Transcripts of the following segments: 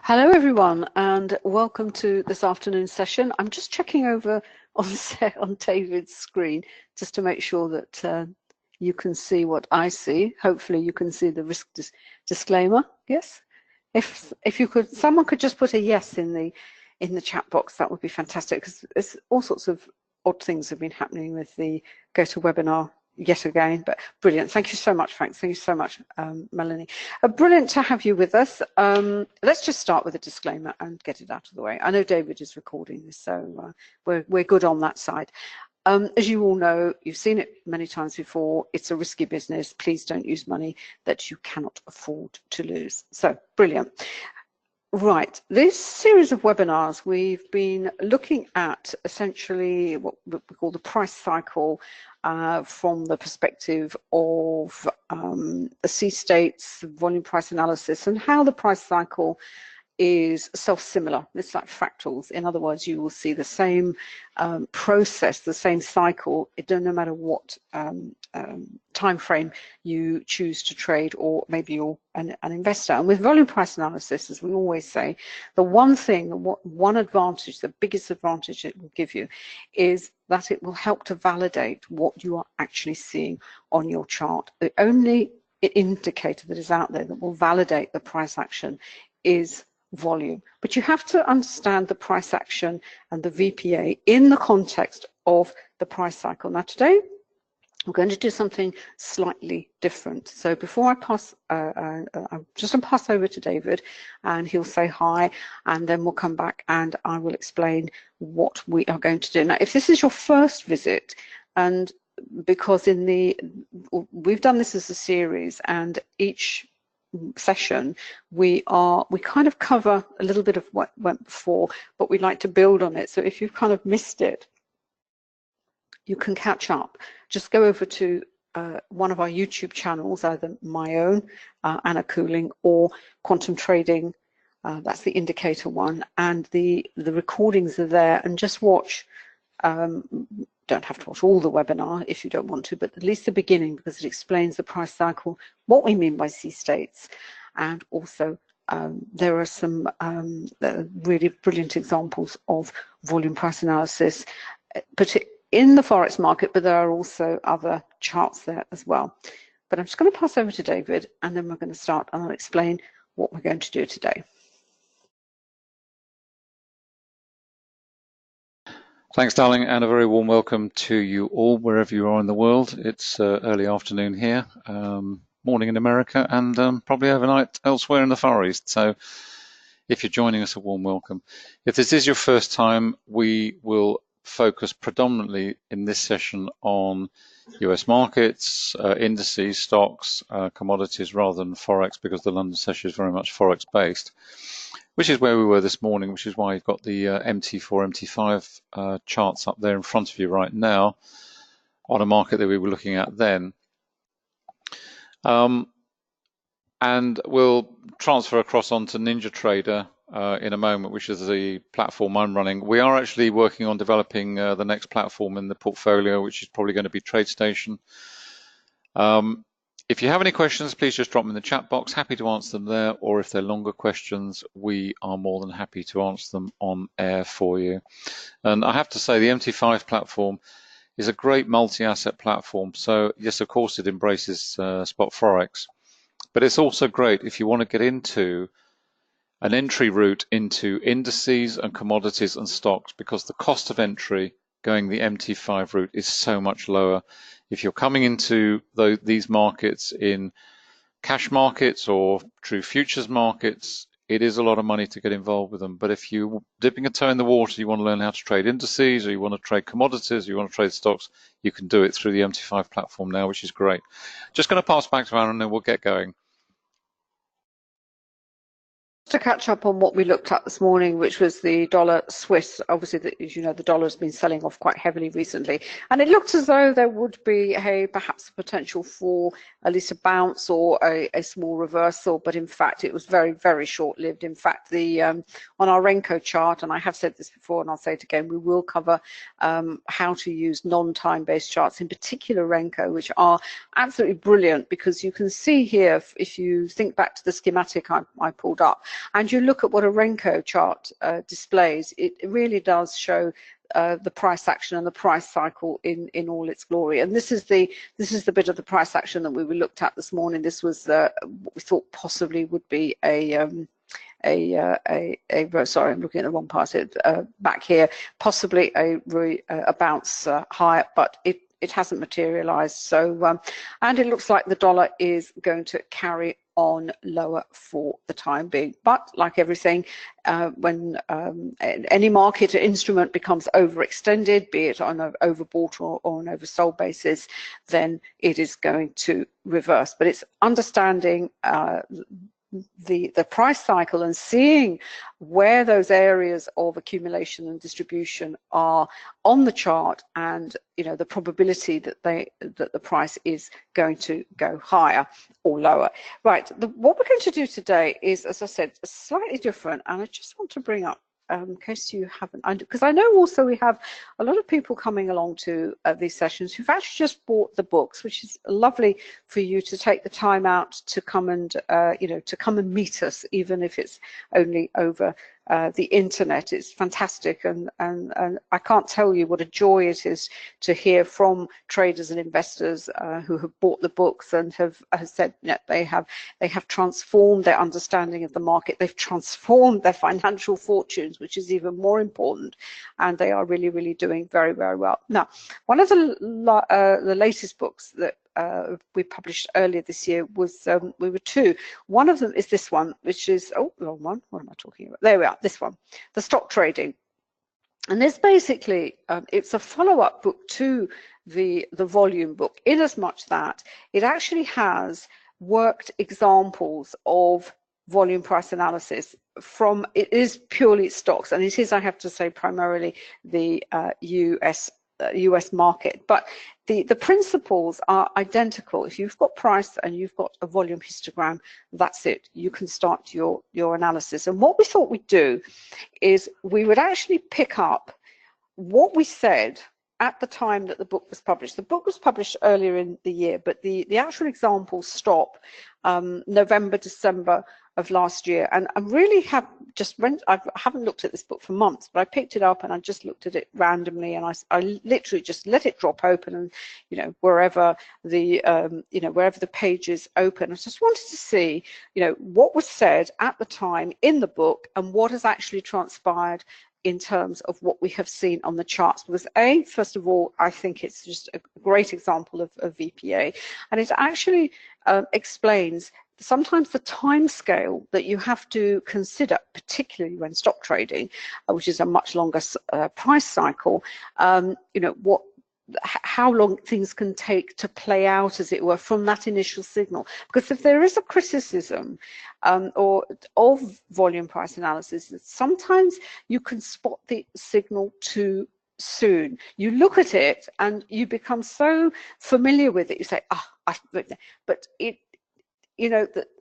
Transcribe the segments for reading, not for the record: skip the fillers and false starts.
Hello everyone and welcome to this afternoon session. I'm just checking over on David's screen just to make sure that you can see what I see. Hopefully you can see the risk disclaimer. Yes? If you could, someone could just put a yes in the chat box, that would be fantastic, because there's all sorts of odd things have been happening with the GoToWebinar yet again, but brilliant. Thank you so much, Frank. Thank you so much, Melanie. Brilliant to have you with us. Let's just start with a disclaimer and get it out of the way. I know David is recording this, so we're good on that side. As you all know, you've seen it many times before, it's a risky business. Please don't use money that you cannot afford to lose. So, brilliant. Right, this series of webinars, we've been looking at essentially what we call the price cycle from the perspective of the C states, volume price analysis, and how the price cycle is self-similar. It's like fractals. In other words, you will see the same process, the same cycle, no matter what time frame you choose to trade, or maybe you're an investor. And with volume price analysis, as we always say, the one thing, one advantage, the biggest advantage it will give you is that it will help to validate what you are actually seeing on your chart. The only indicator that is out there that will validate the price action is volume, but you have to understand the price action and the VPA in the context of the price cycle. Now today we're going to do something slightly different. So before I pass, I'm just going to pass over to David and he'll say hi, and then we'll come back and I will explain what we are going to do. Now if this is your first visit, and because we've done this as a series, and each session we kind of cover a little bit of what went before, but we'd like to build on it. So if you've kind of missed it, you can catch up. Just go over to one of our YouTube channels, either my own, Anna Cooling, or Quantum Trading. That's the indicator one, and the recordings are there, and just watch. Don't have to watch all the webinar if you don't want to, but at least the beginning, because it explains the price cycle, what we mean by C states, and also there are some really brilliant examples of volume price analysis, in the Forex market, but there are also other charts there as well. But I'm just going to pass over to David, and then we're going to start, and I'll explain what we're going to do today. Thanks, darling, and a very warm welcome to you all, wherever you are in the world. It's early afternoon here, morning in America, and probably overnight elsewhere in the Far East. So if you're joining us, a warm welcome. If this is your first time, we will focus predominantly in this session on US markets, indices, stocks, commodities, rather than Forex, because the London session is very much Forex based, which is where we were this morning, which is why you've got the MT4, MT5 charts up there in front of you right now on a market that we were looking at then. And we'll transfer across onto NinjaTrader in a moment, which is the platform I'm running. We are actually working on developing the next platform in the portfolio, which is probably going to be TradeStation. If you have any questions, please just drop them in the chat box. Happy to answer them there, or if they're longer questions, we are more than happy to answer them on air for you. And I have to say, the MT5 platform is a great multi-asset platform. So yes, of course, it embraces spot Forex, but it's also great if you want to get into an entry route into indices and commodities and stocks, because the cost of entry going the MT5 route is so much lower. If you're coming into these markets in cash markets or true futures markets, it is a lot of money to get involved with them. But if you're dipping a toe in the water, you want to learn how to trade indices, or you want to trade commodities, or you want to trade stocks, you can do it through the MT5 platform now, which is great. Just going to pass back to Aaron and then we'll get going. To catch up on what we looked at this morning, which was the dollar Swiss. Obviously, as you know, the dollar has been selling off quite heavily recently, and it looked as though there would be perhaps a potential for at least a bounce or a small reversal, but in fact it was very, very short-lived. In fact, the on our Renko chart, and I have said this before and I'll say it again, we will cover how to use non-time-based charts, in particular Renko, which are absolutely brilliant, because you can see here, if you think back to the schematic I pulled up, and you look at what a Renko chart displays, it really does show the price action and the price cycle in all its glory. And this is the bit of the price action that we looked at this morning. This was what we thought possibly would be sorry, I'm looking at the wrong part. Back here, possibly a bounce higher, but it hasn't materialized. So, and it looks like the dollar is going to carry on lower for the time being. But like everything, when any market or instrument becomes overextended, be it on an overbought or an oversold basis, then it is going to reverse. But it's understanding the price cycle and seeing where those areas of accumulation and distribution are on the chart, and the probability that the price is going to go higher or lower. Right, what we're going to do today is, as I said, slightly different, and I just want to bring up, in case you haven't, because I know also we have a lot of people coming along to these sessions who've actually just bought the books, which is lovely for you to take the time out to come and to come and meet us, even if it's only over the internet. It's fantastic, and I can't tell you what a joy it is to hear from traders and investors who have bought the books and have said they have transformed their understanding of the market. They've transformed their financial fortunes, which is even more important, and they are really doing very well. Now, one of the latest books that we published earlier this year was we were two. One of them is this one, which is wrong one. What am I talking about? There we are. This one, the stock trading, and this basically it's a follow-up book to the volume book, in as much that it actually has worked examples of volume price analysis from, it is purely stocks, and it is, I have to say, primarily the US market, but the principles are identical. If you've got price and you've got a volume histogram, that's it. You can start your analysis. And what we thought we'd do is we would actually pick up what we said at the time that the book was published. The book was published earlier in the year, but the actual examples stop November, December of last year, and I really have just I haven't looked at this book for months, but I picked it up and I just looked at it randomly, and I literally just let it drop open, and wherever the pages open, I just wanted to see what was said at the time in the book and what has actually transpired in terms of what we have seen on the charts. Because first of all, I think it's just a great example of VPA, and it actually explains sometimes the time scale that you have to consider, particularly when stock trading, which is a much longer price cycle, how long things can take to play out, as it were, from that initial signal. Because if there is a criticism of volume price analysis, sometimes you can spot the signal too soon. You look at it and you become so familiar with it, you say, but it,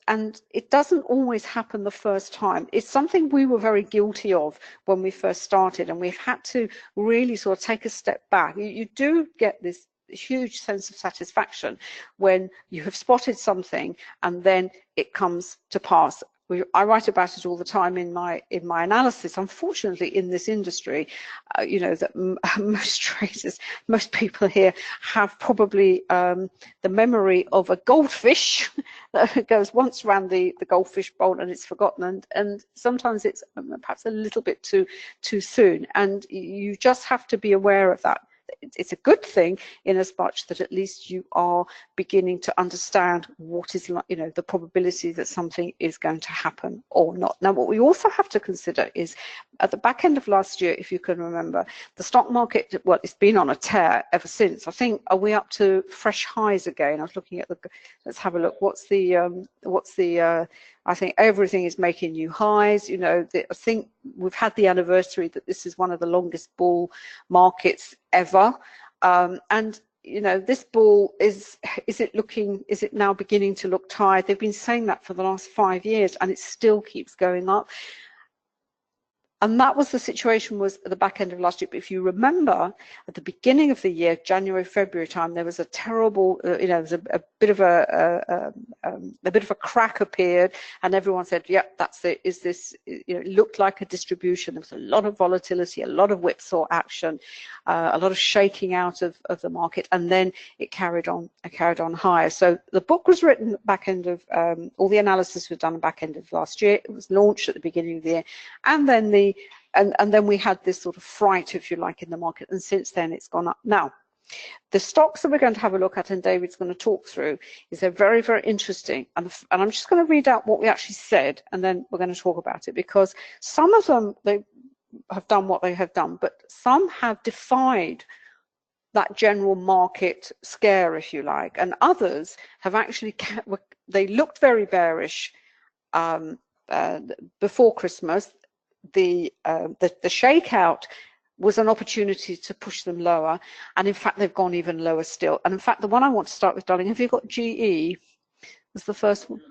and it doesn't always happen the first time. It's something we were very guilty of when we first started, and we've had to really sort of take a step back. You do get this huge sense of satisfaction when you have spotted something and then it comes to pass. I write about it all the time in my analysis. Unfortunately, in this industry, that most traders, most people here have probably the memory of a goldfish that goes once around the goldfish bowl and it's forgotten, and sometimes it's perhaps a little bit too soon, and you just have to be aware of that. It's a good thing in as much that at least you are beginning to understand what is, the probability that something is going to happen or not. Now, what we also have to consider is at the back end of last year, if you can remember, the stock market, well, it's been on a tear ever since. I think, are we up to fresh highs again? I was looking at let's have a look. I think everything is making new highs. I think we've had the anniversary that this is one of the longest bull markets ever. And this bull is it now beginning to look tired? They've been saying that for the last 5 years, and it still keeps going up. And that was the situation was at the back end of last year. But if you remember, at the beginning of the year, January, February time, there was a terrible, there was a bit of a bit of a crack appeared, and everyone said, "Yep, that's it. Is this?" It looked like a distribution. There was a lot of volatility, a lot of whipsaw action, a lot of shaking out of the market, and then it carried on higher. So the book was written back end of all the analysis was done back end of last year. It was launched at the beginning of the year, and then then we had this sort of fright, if you like, in the market, and since then it's gone up. Now, the stocks that we're going to have a look at and David's going to talk through is they're very, very interesting. And I'm just going to read out what we actually said, and then we're going to talk about it, because some of them, they have done what they have done, but some have defied that general market scare, if you like, and others have actually, they looked very bearish before Christmas. The shakeout was an opportunity to push them lower, and in fact they've gone even lower still. And in fact, the one I want to start with, darling, have you got GE? Was the first one.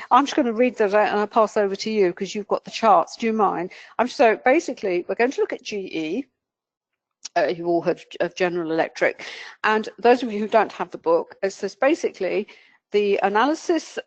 I'm just going to read that out and I'll pass over to you because you've got the charts. Do you mind? So basically, we're going to look at GE. You've all heard of General Electric, and those of you who don't have the book, it says basically the analysis.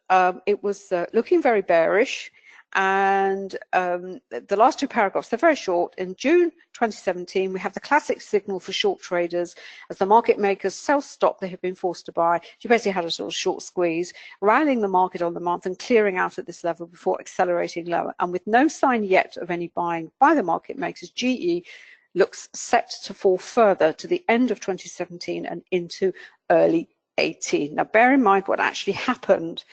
It was looking very bearish. And the last two paragraphs, they're very short. In June 2017, we have the classic signal for short traders as the market makers sell stock they have been forced to buy. You basically had a sort of short squeeze, rallying the market on the month and clearing out at this level before accelerating lower. And with no sign yet of any buying by the market makers, GE looks set to fall further to the end of 2017 and into early 18. Now, bear in mind what actually happened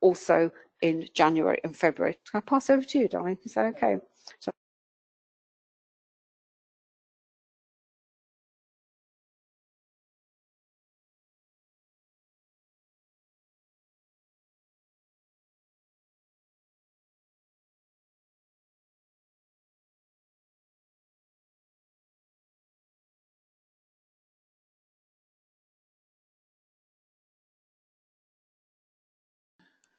also in January and February. Can I pass over to you, darling? Is that okay? So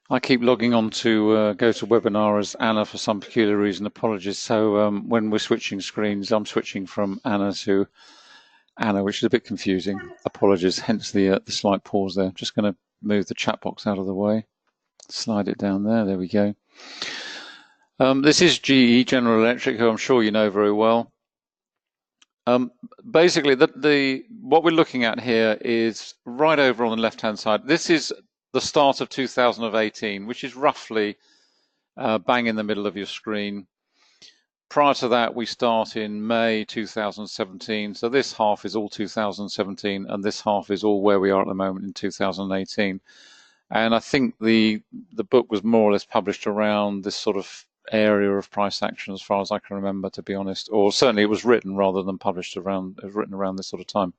I keep logging on to go to webinar as Anna for some peculiar reason. Apologies. So when we're switching screens, I'm switching from Anna to Anna, which is a bit confusing. Apologies. Hence the slight pause there. Just going to move the chat box out of the way. Slide it down there. There we go. This is GE, General Electric, who I'm sure you know very well. Basically, what we're looking at here is right over on the left-hand side. This is the start of 2018, which is roughly bang in the middle of your screen. Prior to that, we start in May 2017. So this half is all 2017, and this half is all where we are at the moment in 2018. And I think the book was more or less published around this sort of area of price action, as far as I can remember, to be honest. Or certainly it was written rather than published around. It was written around this sort of time.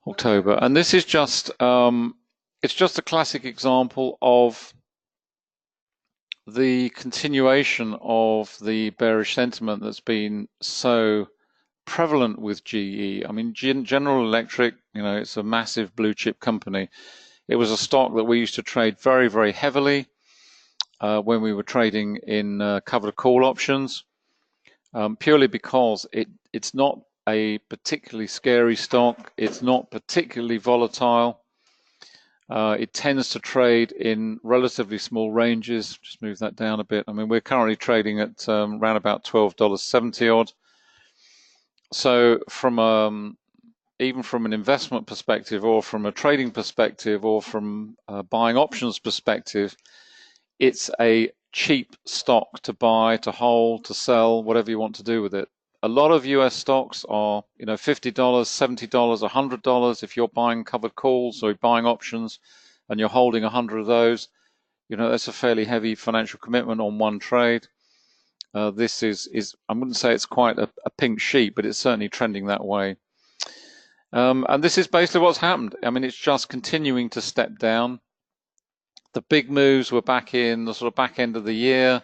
October. And this is just it's just a classic example of the continuation of the bearish sentiment that's been so prevalent with GE. I mean, General Electric, it's a massive blue chip company. It was a stock that we used to trade very, very heavily when we were trading in covered call options, purely because it's not a particularly scary stock. It's not particularly volatile. It tends to trade in relatively small ranges. Just move that down a bit. I mean, we're currently trading at around about $12.70 odd. So from even from an investment perspective, or from a trading perspective, or from a buying options perspective, it's a cheap stock to buy, to hold, to sell, whatever you want to do with it. A lot of US stocks are, $50, $70, $100. If you're buying covered calls or buying options and you're holding 100 of those, that's a fairly heavy financial commitment on one trade. This is I wouldn't say it's quite a pink sheet, but it's certainly trending that way. And this is basically what's happened. I mean, it's just continuing to step down. The big moves were back in the sort of back end of the year.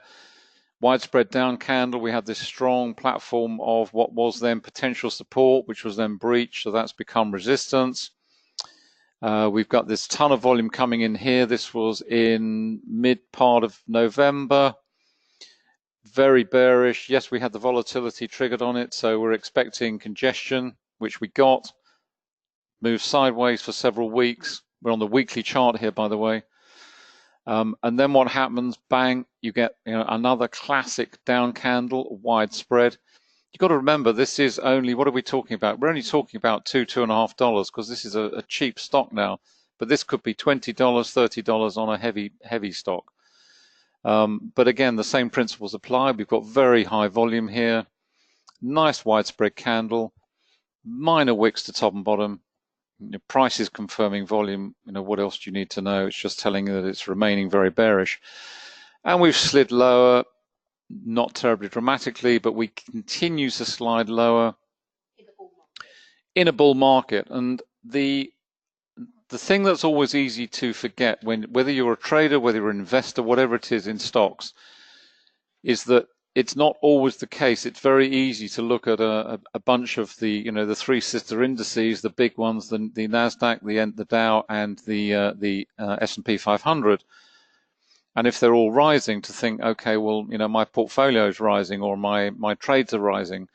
Widespread down candle. We had this strong platform of what was then potential support, which was then breached. So that's become resistance. We've got this ton of volume coming in here. This was in mid part of November. very bearish. Yes, we had the volatility triggered on it, so we're expecting congestion, which we got. Moved sideways for several weeks. We're on the weekly chart here, by the way. And then what happens? Bang! You get another classic down candle, widespread. You've got to remember, this is only, what are we talking about? We're only talking about $2.50 because this is a cheap stock now. But this could be $20, $30 on a heavy stock. But again, the same principles apply. We've got very high volume here, nice widespread candle, minor wicks to top and bottom. Price is confirming volume. What else do you need to know? It's just telling you that it's remaining very bearish. And we've slid lower, not terribly dramatically, but we continue to slide lower in a bull market. And the thing that's always easy to forget, whether you're a trader, whether you're an investor, whatever it is in stocks, is that it's not always the case. It's very easy to look at a bunch of the the three sister indices, the big ones, the Nasdaq, the Dow, and the S&P 500. And if they're all rising, to think, okay, well, my portfolio is rising or my trades are rising.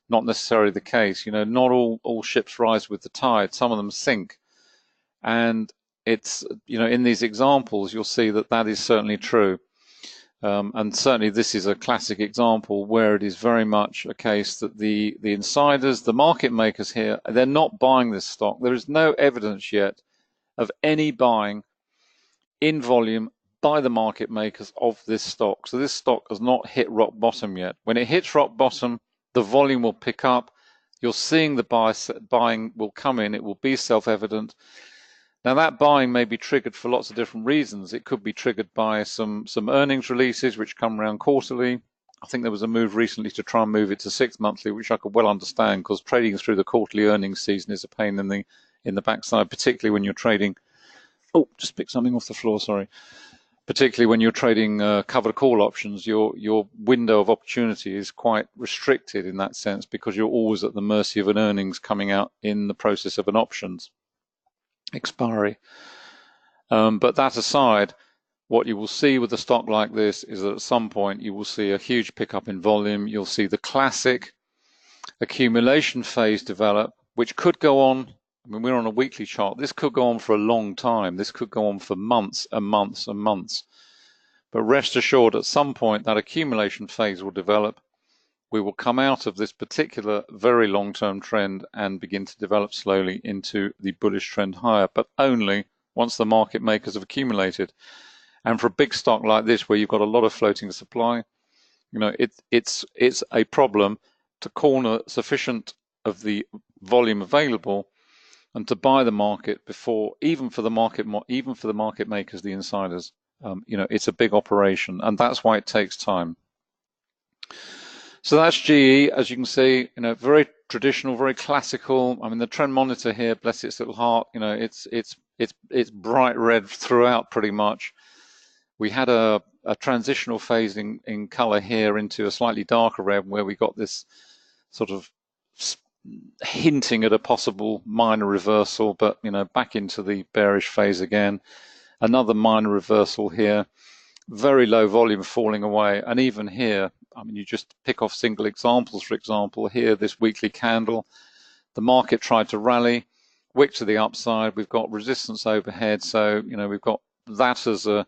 Not necessarily the case. Not all ships rise with the tide. Some of them sink. And it's, in these examples, you'll see that is certainly true. And certainly this is a classic example where it is very much a case that the insiders, the market makers here, they're not buying this stock. There is no evidence yet of any buying in volume by the market makers of this stock. So this stock has not hit rock bottom yet. When it hits rock bottom, the volume will pick up. You're seeing the buying will come in. It will be self-evident. Now that buying may be triggered for lots of different reasons. It could be triggered by some earnings releases which come around quarterly. I think there was a move recently to try and move it to 6 monthly, which I could well understand because trading through the quarterly earnings season is a pain in the backside, particularly when you're trading. Oh, just picked something off the floor, sorry. Particularly when you're trading covered call options, your window of opportunity is quite restricted in that sense because you're always at the mercy of an earnings coming out in the process of an options expiry. But that aside, what you will see with a stock like this is that at some point you will see a huge pickup in volume. You'll see the classic accumulation phase develop, which could go on. I mean, we're on a weekly chart. This could go on for a long time. This could go on for months and months and months. But rest assured, at some point, that accumulation phase will develop. We will come out of this particular very long-term trend and begin to develop slowly into the bullish trend higher, but only once the market makers have accumulated. And for a big stock like this, where you've got a lot of floating supply, it's a problem to corner sufficient of the volume available and to buy the market before, even for the market makers, the insiders. It's a big operation, and that's why it takes time. So that's GE, as you can see, very traditional, very classical. I mean, the trend monitor here, bless its little heart, it's bright red throughout pretty much. We had a transitional phase in color here into a slightly darker red where we got this sort of hinting at a possible minor reversal, but back into the bearish phase again. Another minor reversal here, very low volume falling away, and even here, I mean, you just pick off single examples. For example, here, this weekly candle, the market tried to rally, wick to the upside. We've got resistance overhead, so we've got that as a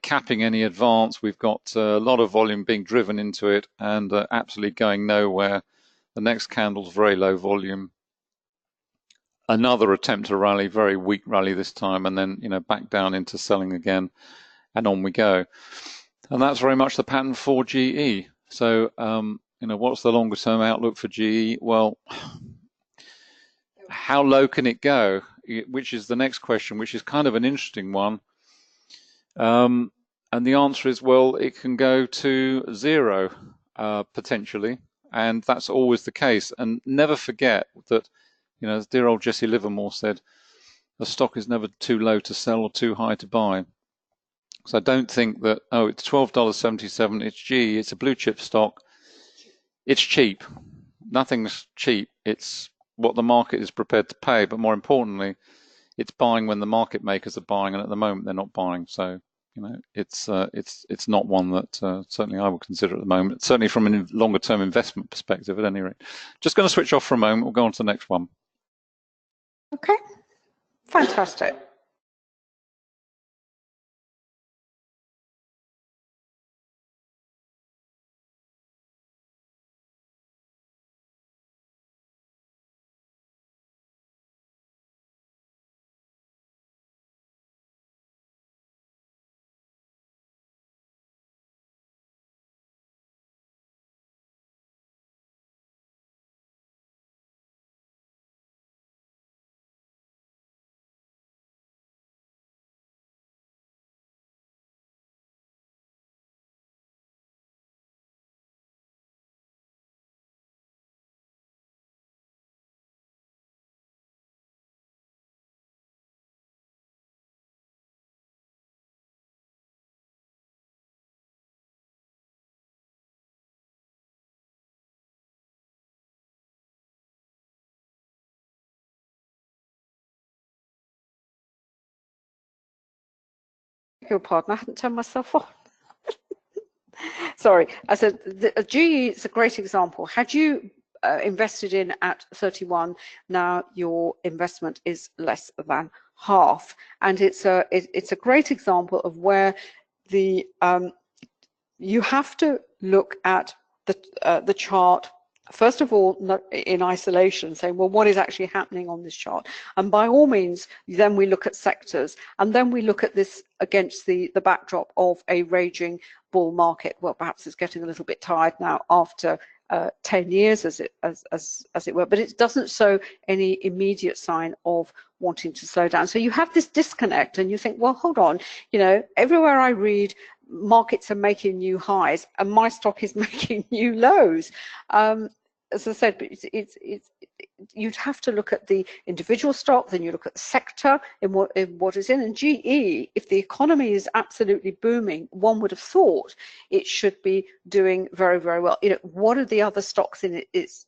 capping any advance. We've got a lot of volume being driven into it and absolutely going nowhere. The next candle's very low volume. Another attempt to rally, very weak rally this time, and then back down into selling again, and on we go. And that's very much the pattern for GE. So what's the longer term outlook for GE? Well, how low can it go? Which is the next question, which is kind of an interesting one. And the answer is, well, it can go to zero potentially. And that's always the case. And never forget that, as dear old Jesse Livermore said, a stock is never too low to sell or too high to buy. So I don't think that, it's $12.77, it's GE, it's a blue chip stock. It's cheap. Nothing's cheap. It's what the market is prepared to pay. But more importantly, it's buying when the market makers are buying. And at the moment, they're not buying. So, it's not one that certainly I would consider at the moment. Certainly from a longer term investment perspective, at any rate. Just going to switch off for a moment. We'll go on to the next one. Okay, fantastic. Your pardon, I hadn't turned myself off. Sorry, I said the GE is a great example. Had you invested in at 31, now your investment is less than half, and it's a great example of where the you have to look at the chart. First of all, not in isolation, saying, well, what is actually happening on this chart? And by all means, then we look at sectors, and then we look at this against the backdrop of a raging bull market. Well, perhaps it's getting a little bit tired now after 10 years, as it were, but it doesn't show any immediate sign of wanting to slow down. So you have this disconnect, and you think, well, hold on, everywhere I read, markets are making new highs, and my stock is making new lows. As I said, you'd have to look at the individual stock, then you look at the sector in what is in. And GE, if the economy is absolutely booming, one would have thought it should be doing very, very well. What are the other stocks in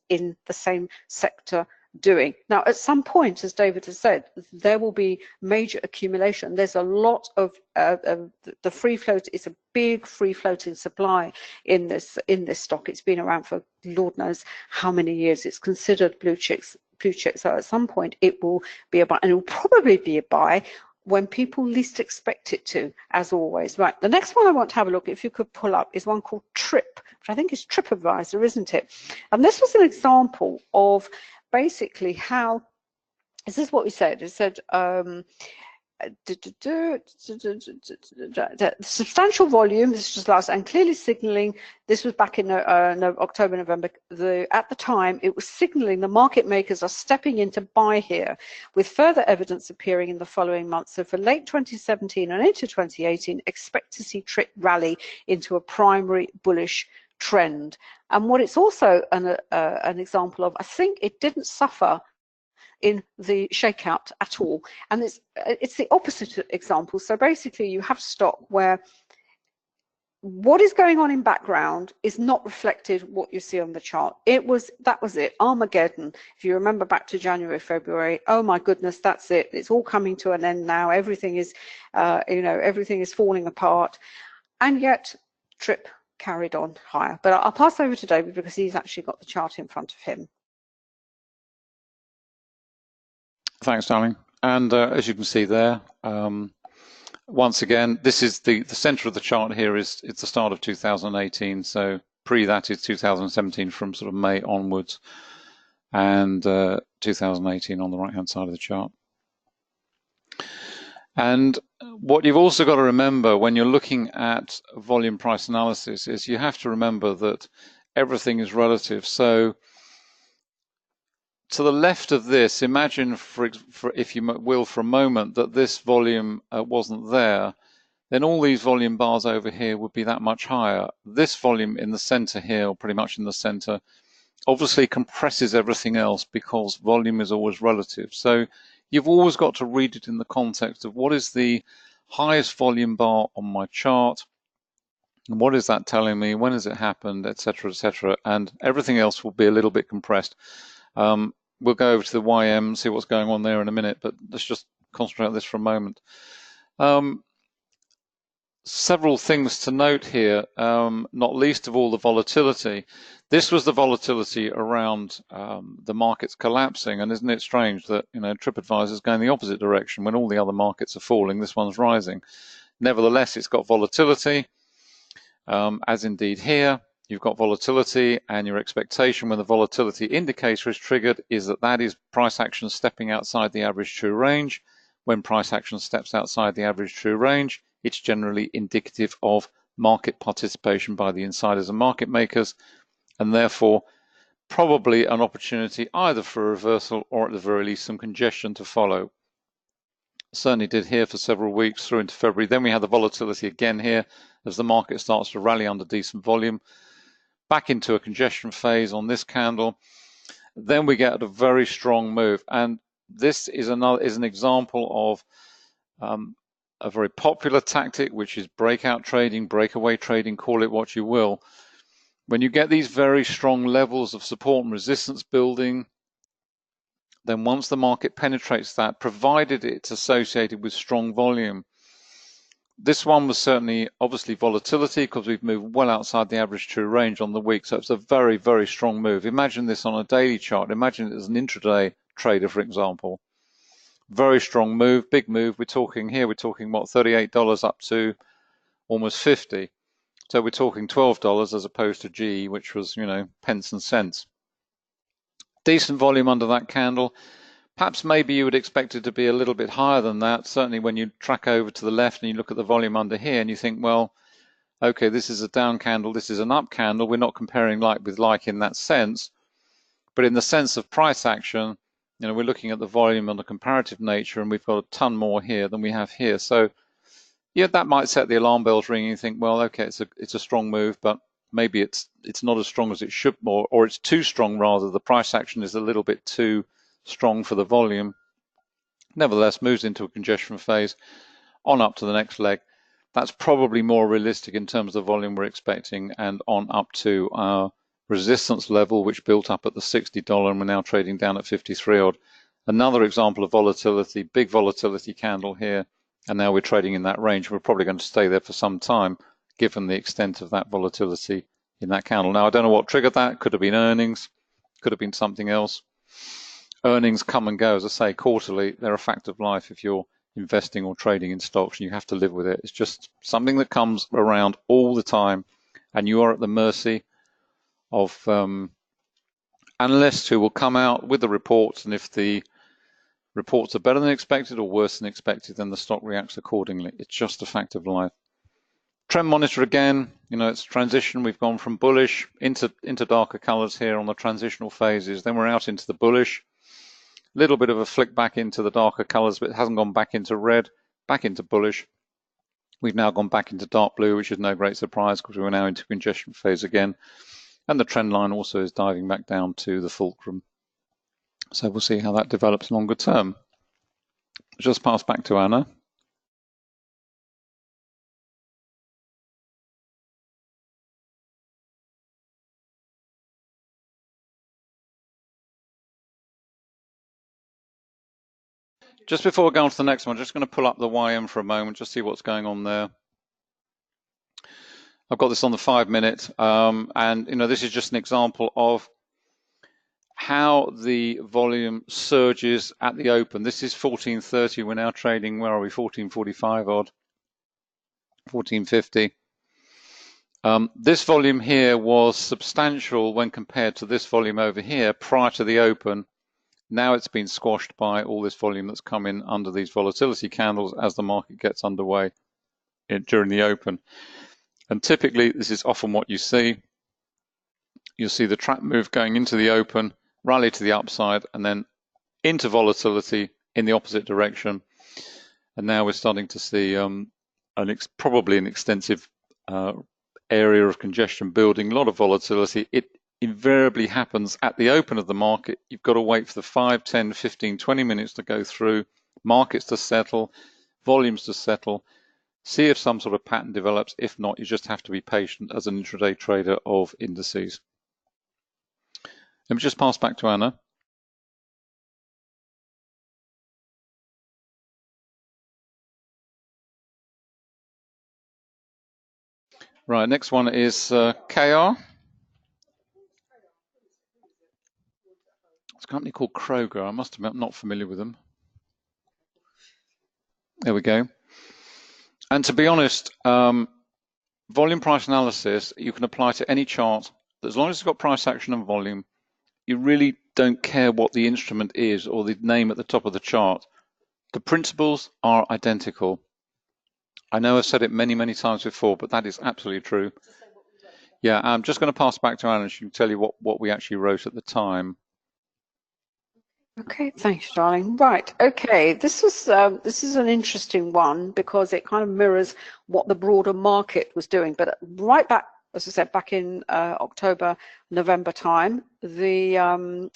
the same sector doing? Now, at some point, as David has said, there will be major accumulation. There's a lot of the free float is a big free floating supply in this stock. It's been around for Lord knows how many years. It's considered blue chip. So at some point it will be a buy, and it will probably be a buy when people least expect it to, as always. Right, the next one I want to have a look, if you could pull up, is one called Trip, which I think is TripAdvisor, isn't it? And this was an example of basically how, this is what we said. It said substantial volume, this was last, and clearly signaling, this was back in October, November, at the time it was signaling the market makers are stepping in to buy here, with further evidence appearing in the following months. So for late 2017 and into 2018, expect to see Trip rally into a primary bullish trend. And what it's also an example of, I think it didn't suffer in the shakeout at all, and it's the opposite example. So basically you have stock where what is going on in background is not reflected what you see on the chart. That was it, Armageddon. If you remember back to January, February, oh my goodness, that's it, it's all coming to an end now, everything is everything is falling apart, and yet Trip carried on higher. But I'll pass over to David because he's actually got the chart in front of him. Thanks, darling. And as you can see there, once again, this is the center of the chart here. It's the start of 2018. So pre that is 2017 from sort of May onwards, and 2018 on the right hand side of the chart. And what you've also got to remember when you're looking at volume price analysis is you have to remember that everything is relative. So to the left of this, imagine, for if you will, for a moment, that this volume wasn't there, then all these volume bars over here would be that much higher. This volume in the center here, or pretty much in the center, obviously compresses everything else because volume is always relative. So you've always got to read it in the context of what is the highest volume bar on my chart, and what is that telling me, when has it happened, etc., and everything else will be a little bit compressed. We'll go over to the YM, see what's going on there in a minute, but let's just concentrate on this for a moment. several things to note here, not least of all the volatility. This was the volatility around the markets collapsing, and isn't it strange that TripAdvisor is going the opposite direction when all the other markets are falling, this one's rising. Nevertheless, it's got volatility, as indeed here. You've got volatility, and your expectation when the volatility indicator is triggered is that is price action stepping outside the average true range. When price action steps outside the average true range, it's generally indicative of market participation by the insiders and market makers, and therefore probably an opportunity either for a reversal or at the very least some congestion to follow. Certainly did here for several weeks through into February. Then we had the volatility again here as the market starts to rally under decent volume, back into a congestion phase on this candle. Then we get a very strong move, and this is an example of a very popular tactic, which is breakout trading, breakaway trading, call it what you will. When you get these very strong levels of support and resistance building, then once the market penetrates that, provided it's associated with strong volume, this one was certainly obviously volatility because we've moved well outside the average true range on the week. So it's a very, very strong move. Imagine this on a daily chart. Imagine it as an intraday trader, for example. Very strong move, big move. We're talking what, $38 up to almost 50. So we're talking $12 as opposed to GE, which was, pence and cents. Decent volume under that candle. Perhaps maybe you would expect it to be a little bit higher than that. Certainly when you track over to the left and you look at the volume under here and you think, well, okay, this is a down candle, this is an up candle. We're not comparing like with like in that sense. But in the sense of price action, we're looking at the volume on the comparative nature, and we've got a ton more here than we have here. So yeah, that might set the alarm bells ringing. You think, well, okay, it's a strong move, but maybe it's not as strong as it should, or it's too strong rather. The price action is a little bit too strong for the volume. Nevertheless, moves into a congestion phase on up to the next leg. That's probably more realistic in terms of the volume we're expecting, and on up to our resistance level, which built up at the $60, and we're now trading down at 53 odd. Another example of volatility, big volatility candle here, and now we're trading in that range. We're probably going to stay there for some time, given the extent of that volatility in that candle. Now, I don't know what triggered that. Could have been earnings, could have been something else. Earnings come and go, as I say, quarterly. They're a fact of life if you're investing or trading in stocks, and you have to live with it. It's just something that comes around all the time, and you are at the mercy of analysts who will come out with the reports, and if the reports are better than expected or worse than expected, then the stock reacts accordingly. It's just a fact of life. Trend monitor again, it's transition. We've gone from bullish into darker colors here on the transitional phases. Then we're out into the bullish. Little bit of a flick back into the darker colors, but it hasn't gone back into red, back into bullish. We've now gone back into dark blue, which is no great surprise because we're now into congestion phase again. And the trend line also is diving back down to the fulcrum. So we'll see how that develops longer term. Just pass back to Anna. Just before we go on to the next one, I'm just going to pull up the YM for a moment, just see what's going on there. I've got this on the 5-minute, and this is just an example of how the volume surges at the open. This is 1430. We're now trading, where are we? 1445 odd, 1450. This volume here was substantial when compared to this volume over here prior to the open. Now it's been squashed by all this volume that's come in under these volatility candles as the market gets underway during the open. And typically, this is often what you see. You'll see the trap move going into the open, rally to the upside, and then into volatility in the opposite direction. And now we're starting to see probably an extensive area of congestion building, a lot of volatility. It invariably happens at the open of the market. You've got to wait for the 5, 10, 15, 20 minutes to go through, markets to settle, volumes to settle, see if some sort of pattern develops. If not, you just have to be patient as an intraday trader of indices. Let me just pass back to Anna. Right, next one is KR. It's a company called Kroger. I must admit I'm not familiar with them. There we go. And to be honest, volume price analysis, you can apply to any chart. As long as it's got price action and volume, you really don't care what the instrument is or the name at the top of the chart. The principles are identical. I know I've said it many, many times before, but that is absolutely true. Yeah, I'm just going to pass back to Anna. She can tell you what we actually wrote at the time. Okay, thanks, darling. Right, okay, this is an interesting one because it kind of mirrors what the broader market was doing. But right back, as I said, back in October, November time, the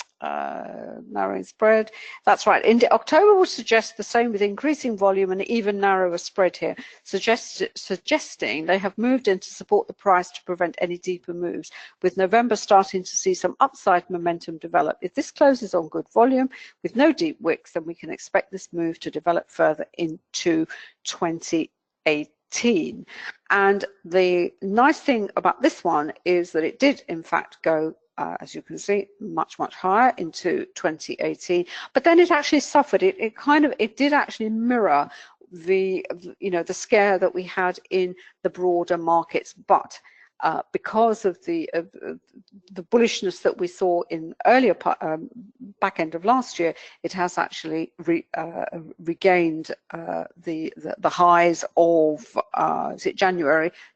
narrowing spread. That's right. October would suggest the same with increasing volume and even narrower spread here, suggesting they have moved in to support the price to prevent any deeper moves, with November starting to see some upside momentum develop. If this closes on good volume with no deep wicks, then we can expect this move to develop further into 2018. And the nice thing about this one is that it did in fact go as you can see, much higher into 2018, but then it actually suffered. It did actually mirror the scare that we had in the broader markets, but because of the bullishness that we saw in earlier back end of last year, it has actually regained the highs of is it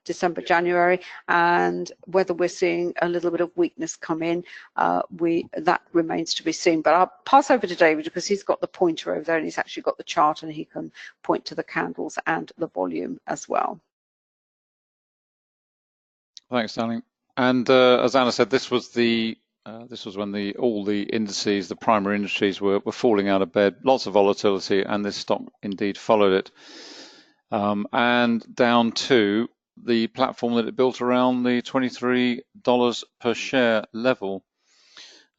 December, January, and whether we're seeing a little bit of weakness come in, that remains to be seen. But I'll pass over to David because he's got the pointer over there and he's actually got the chart and he can point to the candles and the volume as well. Thanks, darling. And as Anna said, this was when all the indices, the primary indices, were falling out of bed. Lots of volatility, and this stock indeed followed it, and down to the platform that it built around the $23 per share level.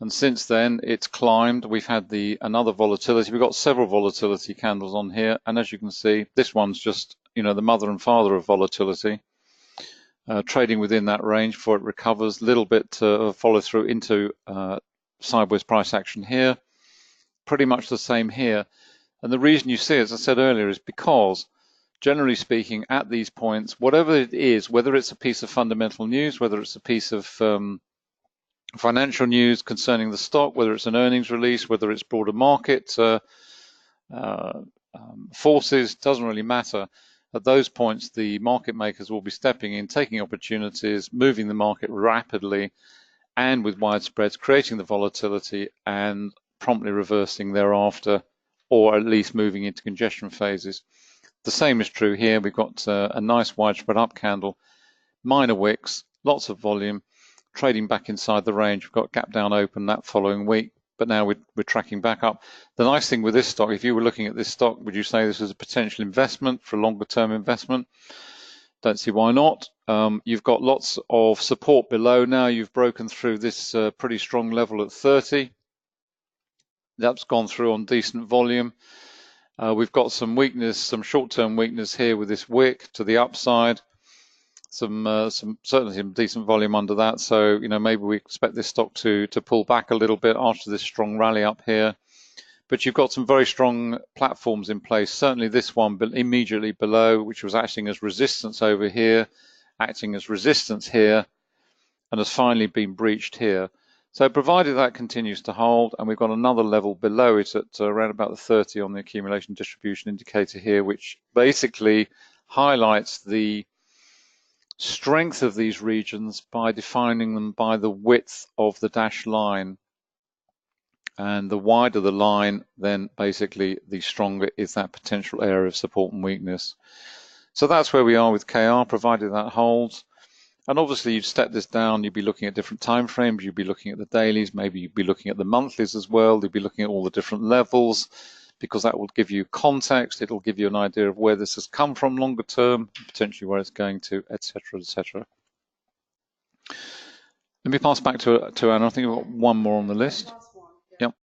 And since then, it's climbed. We've had another volatility. We've got several volatility candles on here, and as you can see, this one's just the mother and father of volatility. Trading within that range before it recovers, a little bit follow through into sideways price action here, pretty much the same here. And the reason you see, as I said earlier, is because generally speaking at these points, whatever it is, whether it's a piece of fundamental news, whether it's a piece of financial news concerning the stock, whether it's an earnings release, whether it's broader market forces, doesn't really matter. At those points, the market makers will be stepping in, taking opportunities, moving the market rapidly and with wide spreads, creating the volatility and promptly reversing thereafter, or at least moving into congestion phases. The same is true here. We've got a nice widespread up candle, minor wicks, lots of volume, trading back inside the range. We've got gap down open that following week, but now we're tracking back up. The nice thing with this stock, if you were looking at this stock, would you say this is a potential investment for a longer term investment? Don't see why not. You've got lots of support below now. You've broken through this pretty strong level at 30. That's gone through on decent volume. We've got some weakness, some short-term weakness here with this wick to the upside. Certainly some decent volume under that. So maybe we expect this stock to pull back a little bit after this strong rally up here. But you've got some very strong platforms in place. Certainly this one immediately below, which was acting as resistance over here, acting as resistance here, and has finally been breached here. So provided that continues to hold, and we've got another level below it at around about the 30 on the accumulation distribution indicator here, which basically highlights the strength of these regions by defining them by the width of the dashed line. And the wider the line, then basically the stronger is that potential area of support and weakness. So that's where we are with KR, provided that holds. And obviously you'd step this down, you'd be looking at different time frames, you'd be looking at the dailies, maybe you'd be looking at the monthlies as well, you'd be looking at all the different levels, because that will give you context, it'll give you an idea of where this has come from longer term, potentially where it's going to, etc., etc. Let me pass back to Anna. I think we've got one more on the list. Yep.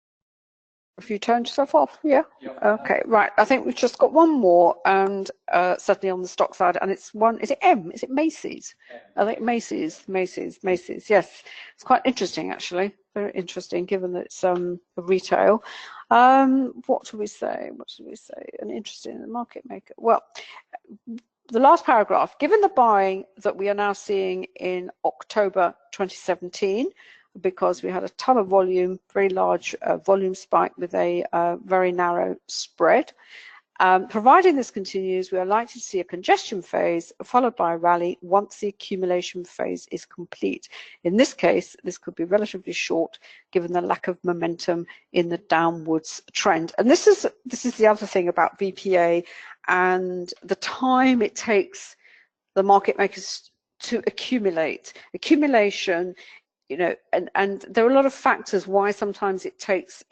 Have you turned yourself off? Yeah. Okay. Right. I think we've just got one more, and certainly on the stock side, and it's one. Is it M? Is it Macy's? I think Macy's. Yes. It's quite interesting, actually. Very interesting, given that it's retail. What do we say? An interesting market maker. Well, the last paragraph. Given the buying that we are now seeing in October 2017. Because we had a ton of volume, very large volume spike with a very narrow spread. Providing this continues, we are likely to see a congestion phase followed by a rally once the accumulation phase is complete. In this case, this could be relatively short given the lack of momentum in the downwards trend. And this is the other thing about VPA and the time it takes the market makers to accumulate. Accumulation, you know, and there are a lot of factors why sometimes it takes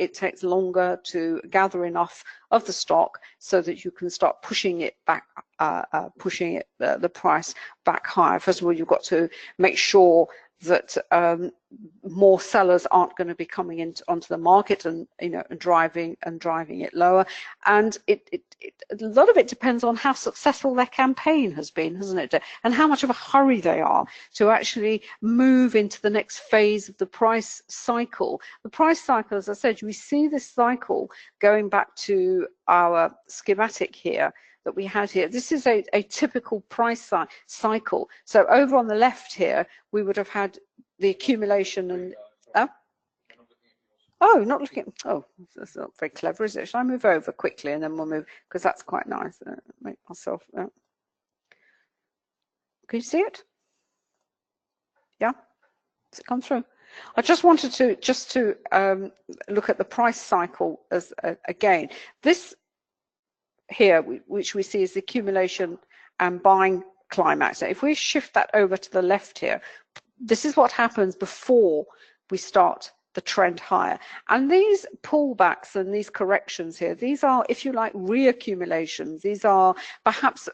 longer to gather enough of the stock so that you can start pushing it back, the price back higher. First of all, you've got to make sure that more sellers aren't going to be coming onto the market and driving it lower. And a lot of it depends on how successful their campaign has been, hasn't it? And how much of a hurry they are to actually move into the next phase of the price cycle. The price cycle, as I said, we see this cycle going back to our schematic here that we had here. This is a typical price cycle. So over on the left here, we would have had the accumulation and oh, not looking. Oh, that's not very clever, is it? Shall I move over quickly and then we'll move, because that's quite nice. Make myself. Can you see it? Yeah. Does it come through? I just wanted to look at the price cycle as again. This here, which we see is the accumulation and buying climax. So if we shift that over to the left here, this is what happens before we start the trend higher. And these pullbacks and these corrections here, these are, if you like, reaccumulations. These are perhaps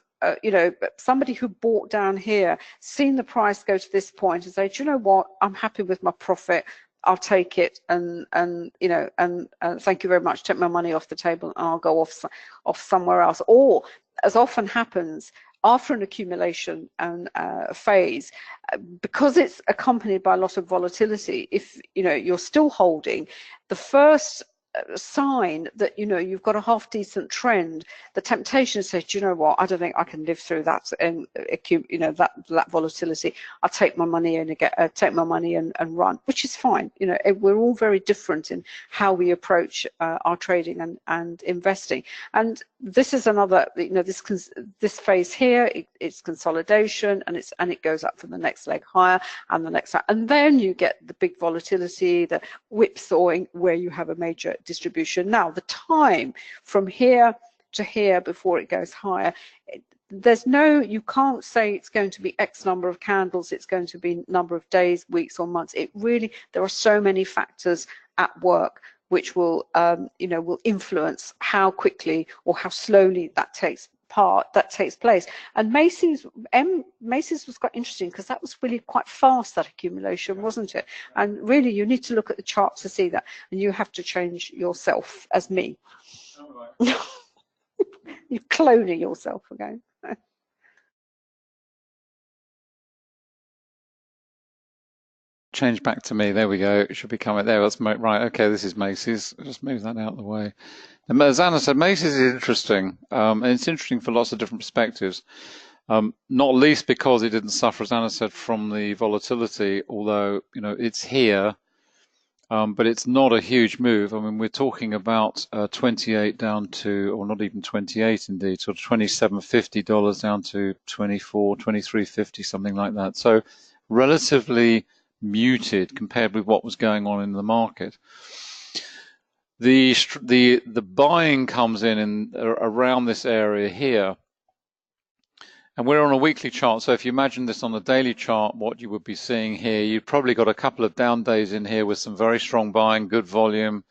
somebody who bought down here, seen the price go to this point and say, do you know what, I'm happy with my profit, I'll take it, and thank you very much, take my money off the table and I'll go off somewhere else. Or, as often happens after an accumulation and phase, because it's accompanied by a lot of volatility, if you're still holding, the first sign that you've got a half decent trend, the temptation is to say, do you know what, I don't think I can live through that and that volatility. I'll take my money and run, which is fine. We're all very different in how we approach our trading and investing. And this is another, this phase here, it's consolidation, and it goes up for the next leg higher and the next, and then you get the big volatility, the whipsawing, where you have a major distribution. Now, the time from here to here before it goes higher, you can't say it's going to be X number of candles, it's going to be number of days, weeks, or months. There are so many factors at work which will influence how quickly or how slowly that takes place. And Macy's was quite interesting because that was really quite fast, that accumulation, wasn't it? And really, you need to look at the charts to see that, and you have to change yourself as me. You're cloning yourself again. Change back to me. There we go. It should be coming there. That's right. Okay, this is Macy's. Just move that out of the way. And as Anna said, Macy's is interesting, and it's interesting for lots of different perspectives. Not least because it didn't suffer, as Anna said, from the volatility. Although it's here, but it's not a huge move. I mean, we're talking about 28 down to, or not even 28 indeed, sort of $27.50 down to 24, 23.50, something like that. So relatively muted compared with what was going on in the market. The buying comes in around this area here, and we're on a weekly chart. So if you imagine this on a daily chart, what you would be seeing here, you've probably got a couple of down days in here with some very strong buying, good volume,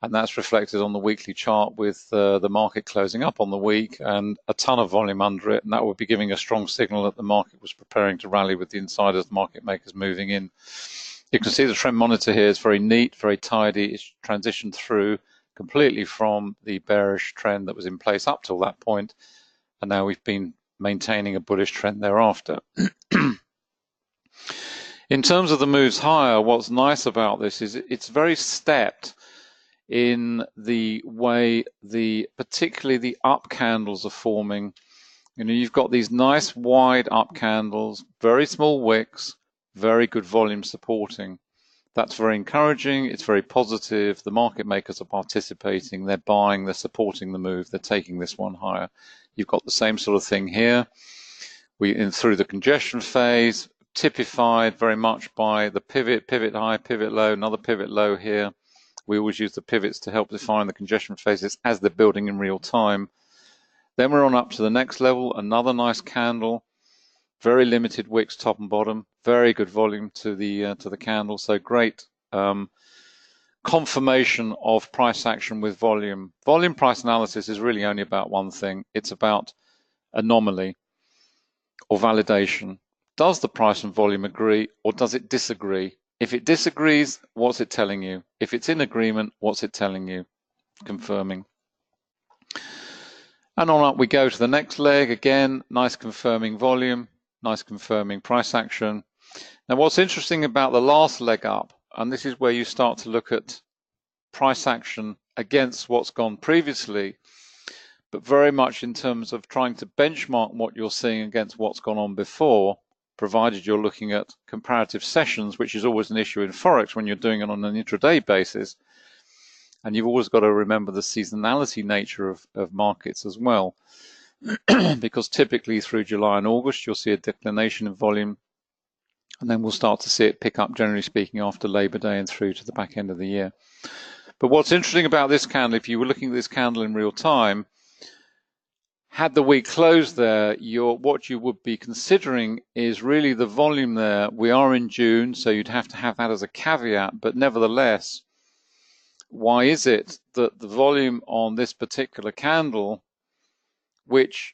and that's reflected on the weekly chart with the market closing up on the week and a ton of volume under it, and that would be giving a strong signal that the market was preparing to rally with the insiders, market makers moving in. You can see the trend monitor here is very neat, very tidy. It's transitioned through, completely from the bearish trend that was in place up till that point, and now we've been maintaining a bullish trend thereafter. In terms of the moves higher, what's nice about this is it's very stepped in the way particularly the up candles are forming. You've got these nice wide up candles, very small wicks, very good volume supporting. That's very encouraging. It's very positive. The market makers are participating. They're buying. They're supporting the move. They're taking this one higher. You've got the same sort of thing here. Through the congestion phase, typified very much by the pivot high, pivot low, another pivot low here. We always use the pivots to help define the congestion phases as they're building in real time. Then we're on up to the next level, another nice candle, very limited wicks top and bottom, very good volume to the candle. So great confirmation of price action with volume. Volume price analysis is really only about one thing. It's about anomaly or validation. Does the price and volume agree, or does it disagree? If it disagrees, what's it telling you? If it's in agreement, what's it telling you? Confirming. And on up we go to the next leg. Again, nice confirming volume, nice confirming price action. Now what's interesting about the last leg up, and this is where you start to look at price action against what's gone previously, but very much in terms of trying to benchmark what you're seeing against what's gone on before, provided you're looking at comparative sessions, which is always an issue in Forex when you're doing it on an intraday basis. And you've always got to remember the seasonality nature of markets as well, because typically through July and August, you'll see a declination in volume, and then we'll start to see it pick up, generally speaking, after Labor Day and through to the back end of the year. But what's interesting about this candle, if you were looking at this candle in real time, had the week closed there, what you would be considering is really the volume there. We are in June, so you'd have to have that as a caveat, but nevertheless, why is it that the volume on this particular candle, which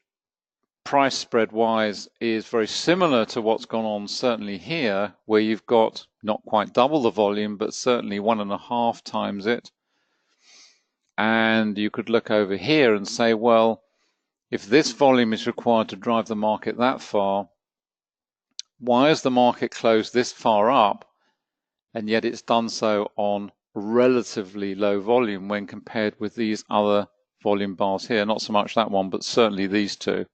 price spread wise is very similar to what's gone on certainly here, where you've got not quite double the volume, but certainly 1.5 times it. And you could look over here and say, well, if this volume is required to drive the market that far, why has the market closed this far up, and yet it's done so on relatively low volume when compared with these other volume bars here? Not so much that one, but certainly these two.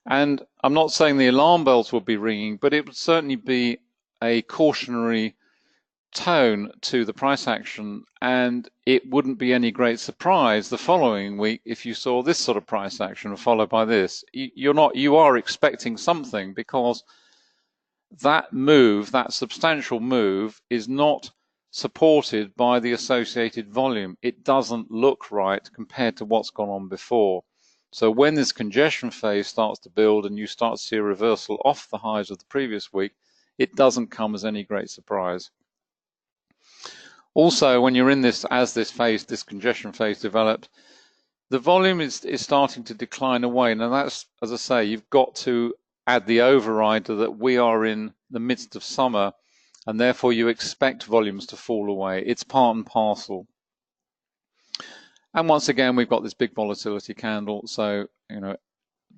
And I'm not saying the alarm bells will be ringing, but it would certainly be a cautionary tone to the price action, and it wouldn't be any great surprise the following week if you saw this sort of price action followed by this. You are expecting something, because that move, that substantial move, is not supported by the associated volume. It doesn't look right compared to what's gone on before. So when this congestion phase starts to build and you start to see a reversal off the highs of the previous week, it doesn't come as any great surprise. Also, when you're in this, as this congestion phase develops, the volume is starting to decline away. Now that's, as I say, you've got to add the override that we are in the midst of summer, and therefore you expect volumes to fall away. It's part and parcel. And once again, we've got this big volatility candle. So,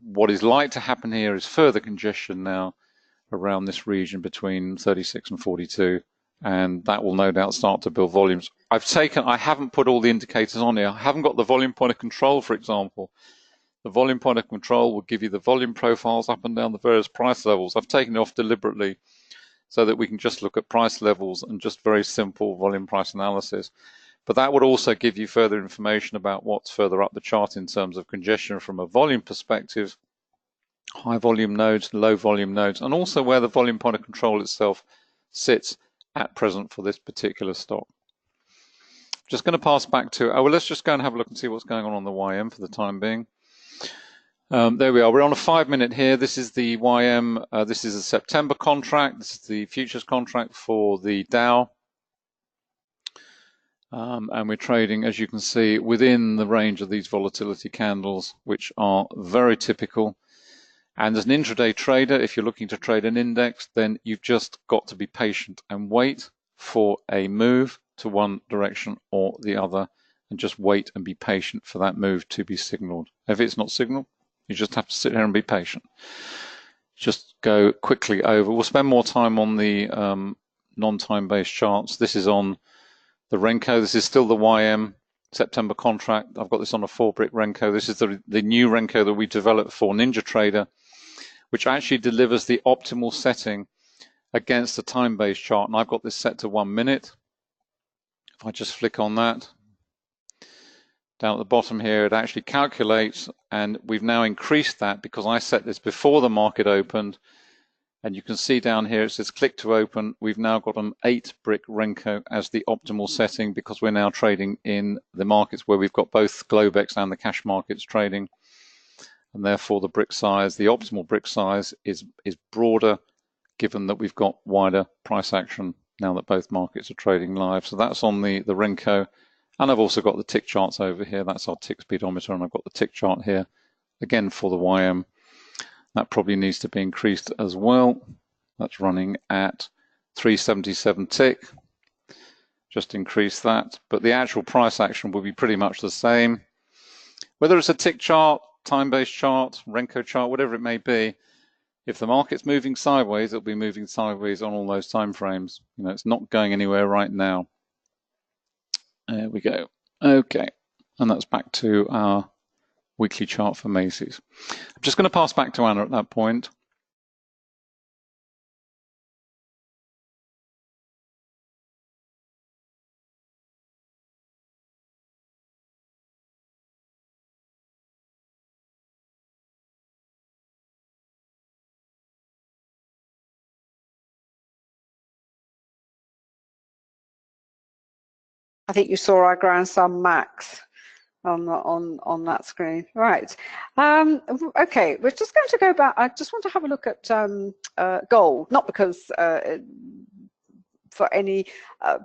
what is like to happen here is further congestion now around this region between 36 and 42. And that will no doubt start to build volumes. I haven't put all the indicators on here. I haven't got the volume point of control, for example. The volume point of control will give you the volume profiles up and down the various price levels. I've taken it off deliberately so that we can just look at price levels and just very simple volume price analysis. But that would also give you further information about what's further up the chart in terms of congestion from a volume perspective, high volume nodes, low volume nodes, and also where the volume point of control itself sits at present for this particular stock. Just going to pass back to, let's just go and have a look and see what's going on the YM for the time being. There we are. We're on a 5-minute here. This is the YM. This is a September contract. This is the futures contract for the Dow. And we're trading, as you can see, within the range of these volatility candles, which are very typical. And as an intraday trader, if you're looking to trade an index, then you've just got to be patient and wait for a move to one direction or the other. and just wait and be patient for that move to be signaled. If it's not signaled, you just have to sit here and be patient. Just go quickly over. We'll spend more time on the non-time-based charts. This is on the Renko. This is still the YM September contract. I've got this on a 4-brick Renko. This is the new Renko that we developed for NinjaTrader, which actually delivers the optimal setting against the time-based chart. And I've got this set to 1 minute. If I just flick on that, down at the bottom here, it actually calculates, and we've now increased that because I set this before the market opened. And you can see down here, it says click to open. We've now got an 8-brick Renko as the optimal setting because we're now trading in the markets where we've got both Globex and the cash markets trading. And therefore the brick size, the optimal brick size is broader, given that we've got wider price action now that both markets are trading live. So that's on the Renko. And I've also got the tick charts over here. That's our tick speedometer. And I've got the tick chart here, again for the YM. That probably needs to be increased as well. That's running at 377 tick. Just increase that. But the actual price action will be pretty much the same. Whether it's a tick chart, time-based chart, Renko chart, whatever it may be, if the market's moving sideways, it'll be moving sideways on all those time frames. You know, it's not going anywhere right now. There we go. Okay. And that's back to our weekly chart for Macy's. I'm just going to pass back to Anna at that point. I think you saw our grandson Max on that screen, right? Okay, we're just going to go back. I just want to have a look at gold, not because for any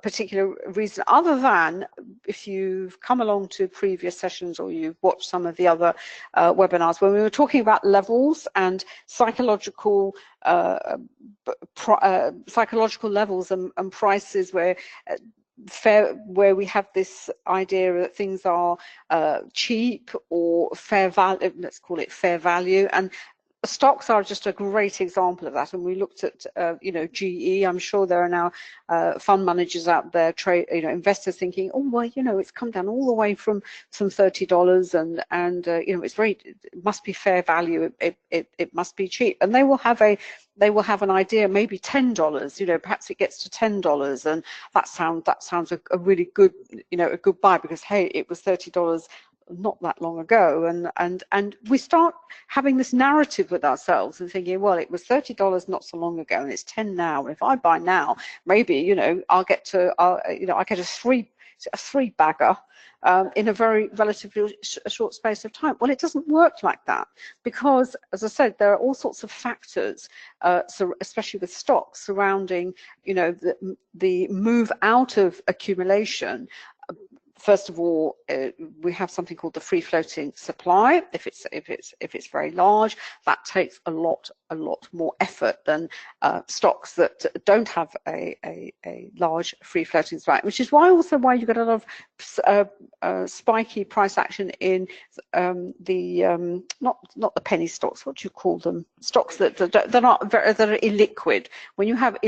particular reason, other than if you've come along to previous sessions or you've watched some of the other webinars when we were talking about levels and psychological levels and prices where we have this idea that things are cheap or fair value, let's call it fair value, and stocks are just a great example of that. And we looked at, you know, GE. I'm sure there are now fund managers out there, investors thinking, oh well, you know, it's come down all the way from some $30, and you know, it must be fair value. It must be cheap, and they will have an idea, maybe $10. You know, perhaps it gets to $10, and that sounds a really good, you know, a good buy because hey, it was $30 not that long ago, and we start having this narrative with ourselves and thinking, well, it was $30 not so long ago and it's 10 now. If I buy now, maybe, you know, I'll get a three bagger in a very relatively short space of time. Well, it doesn't work like that because, as I said, there are all sorts of factors, so especially with stocks, surrounding, you know, the move out of accumulation. First of all, we have something called the free floating supply. If it's very large, that takes a lot more effort than stocks that don't have a large free floating supply, which is why you get a lot of spiky price action in not the penny stocks. What do you call them? Stocks that are illiquid. When you have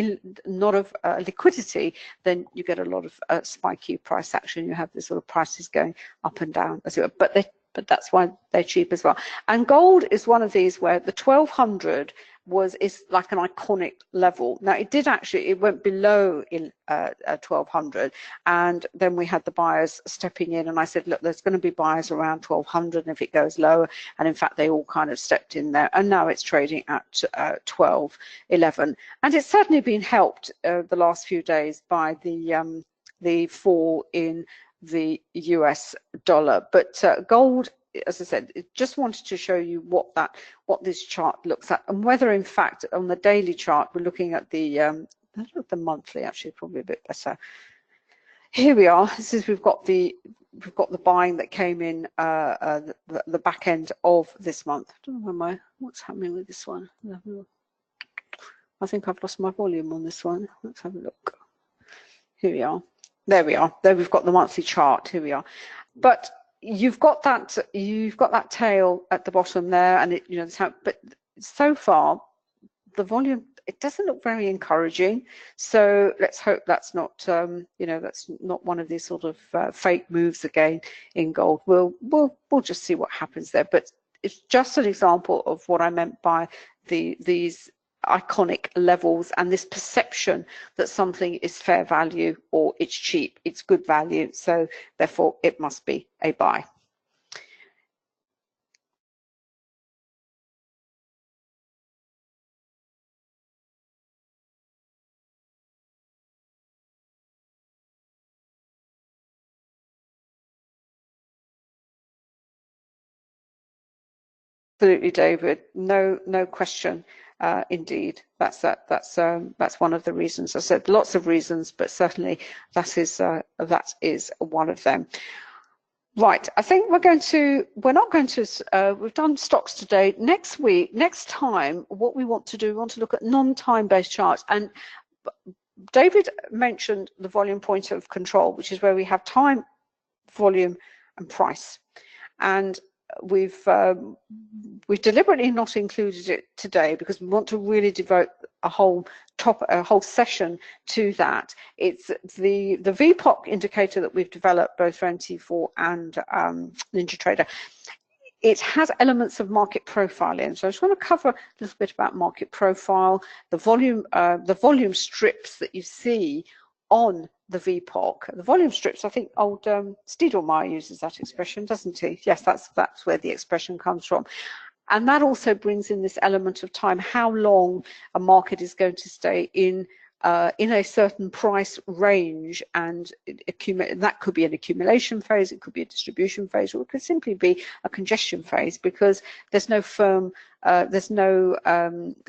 not of liquidity, then you get a lot of spiky price action. You have this sort of prices going up and down, as it were. But that's why they're cheap as well. And gold is one of these where the 1200 is like an iconic level. Now it went below in 1200, and then we had the buyers stepping in, and I said, look, there's going to be buyers around 1200, and if it goes lower, and in fact they all kind of stepped in there, and now it's trading at 1211, and it's certainly been helped the last few days by the fall in the US dollar. But gold, as I said, just wanted to show you what this chart looks at, and whether in fact on the daily chart we're looking at the monthly, actually probably a bit better. Here we are. This is we've got the buying that came in the back end of this month. I don't know what's happening with this one. I think I've lost my volume on this one. Let's have a look. Here we are. There we are. There we've got the monthly chart. Here we are. But you've got that tail at the bottom there, and it, but so far the volume, it doesn't look very encouraging. So let's hope that's not that's not one of these sort of fake moves again in gold. We'll just see what happens there. But it's just an example of what I meant by these iconic levels and this perception that something is fair value or it's cheap, it's good value, so therefore it must be a buy. Absolutely, David. No question. Indeed, that's one of the reasons. I said lots of reasons, but certainly that is one of them. Right, I think we're not going to, we've done stocks today. Next time, what we want to do, we want to look at non-time-based charts. And David mentioned the volume point of control, which is where we have time, volume, and price. And we've deliberately not included it today because we want to really devote a whole session to that. It's the VPOC indicator that we've developed both for MT4 and NinjaTrader. It has elements of market profiling. So I just want to cover a little bit about market profile, the volume strips that you see on the VPOC. The volume strips, I think old Steedlemeyer uses that expression, doesn't he? Yes, that's where the expression comes from. And that also brings in this element of time, how long a market is going to stay in a certain price range, and that could be an accumulation phase, it could be a distribution phase, or it could simply be a congestion phase, because there's no firm, there's no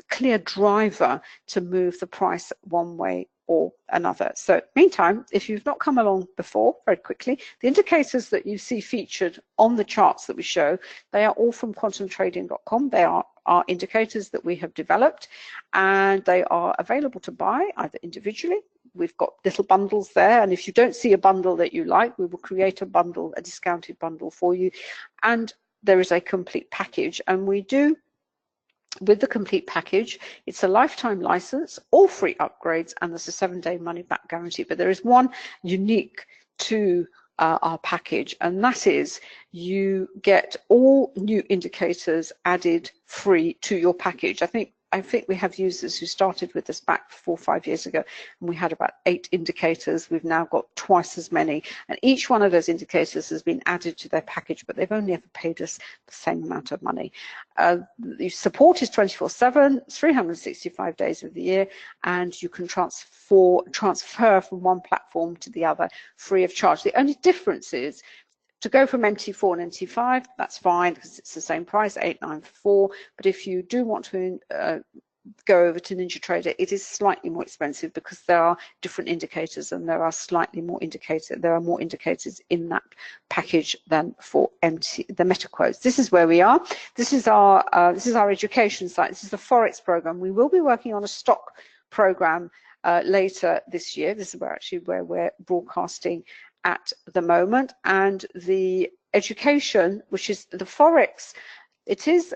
clear driver to move the price one way or another. So meantime, if you've not come along before, very quickly, the indicators that you see featured on the charts that we show, they are all from quantumtrading.com. They are indicators that we have developed, and they are available to buy either individually. We've got little bundles there, and if you don't see a bundle that you like, we will create a bundle, a discounted bundle for you. And there is a complete package, and we do, with the complete package, it's a lifetime license, all free upgrades, and there's a 7-day money back guarantee. But there is one unique to our package, and that is you get all new indicators added free to your package. I think we have users who started with us back 4 or 5 years ago, and we had about 8 indicators. We've now got twice as many, and each one of those indicators has been added to their package, but they've only ever paid us the same amount of money. The support is 24/7, 365 days of the year, and you can transfer from one platform to the other free of charge. The only difference is to go from MT4 and MT5, that's fine because it's the same price, $894. But if you do want to go over to NinjaTrader, it is slightly more expensive because there are different indicators, and there are more indicators in that package than for the meta quotes. This is where we are. This is our education site. This is the Forex program. We will be working on a stock program later this year. This is where we're broadcasting at the moment. And the education, which is the Forex, it is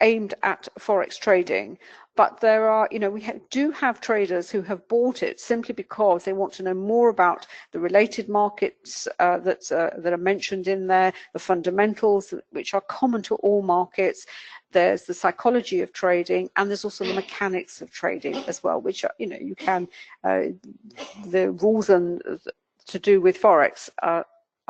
aimed at Forex trading, but there are, we do have traders who have bought it simply because they want to know more about the related markets that are mentioned in there, the fundamentals which are common to all markets. There's the psychology of trading, and there's also the mechanics of trading as well, which are, you can, the rules and to do with Forex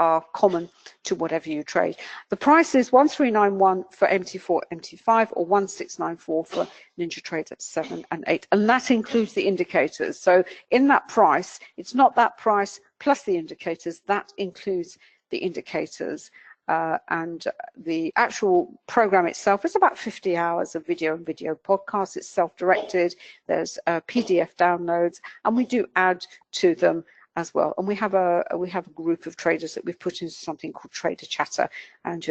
are common to whatever you trade. The price is 1391 for MT4, MT5, or 1694 for NinjaTrader 7 and 8, and that includes the indicators. So in that price, it's not that price plus the indicators, that includes the indicators. And the actual program itself is about 50 hours of video and video podcasts. It's self-directed. There's PDF downloads, and we do add to them as well. And we have a group of traders that we've put into something called Trader Chatter, and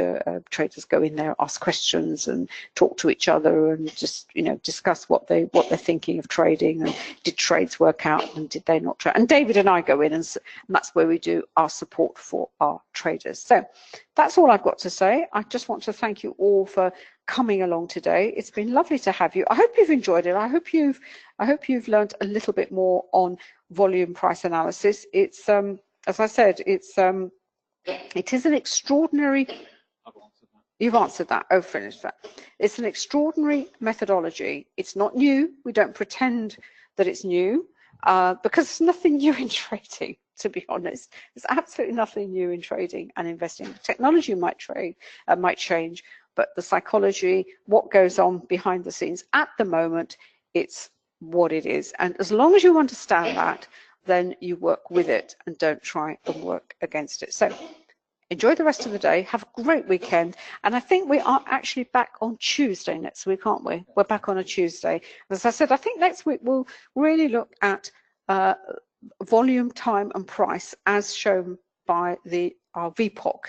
traders go in there, ask questions and talk to each other and just, you know, discuss what they're thinking of trading, and did trades work out and did they not trade. And David and I go in, and that's where we do our support for our traders. So that's all I've got to say. I just want to thank you all for coming along today. It's been lovely to have you. I hope you've enjoyed it. I hope you've learned a little bit more on volume price analysis. It's as I said, it is an extraordinary. You've answered that. Oh, finished that. It's an extraordinary methodology. It's not new. We don't pretend that it's new because there's nothing new in trading, to be honest. There's absolutely nothing new in trading and investing. Technology might change, but the psychology, what goes on behind the scenes at the moment, it's what it is. And as long as you understand that, then you work with it and don't try and work against it. So enjoy the rest of the day. Have a great weekend. And I think we are actually back on Tuesday next week, aren't we? We're back on a Tuesday. As I said, I think next week we'll really look at volume, time and price as shown by our VPOC,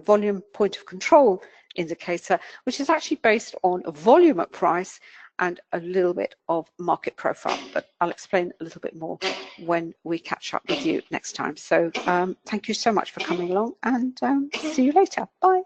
volume point of control indicator, which is actually based on a volume at price and a little bit of market profile. But I'll explain a little bit more when we catch up with you next time. So thank you so much for coming along, and see you later. Bye.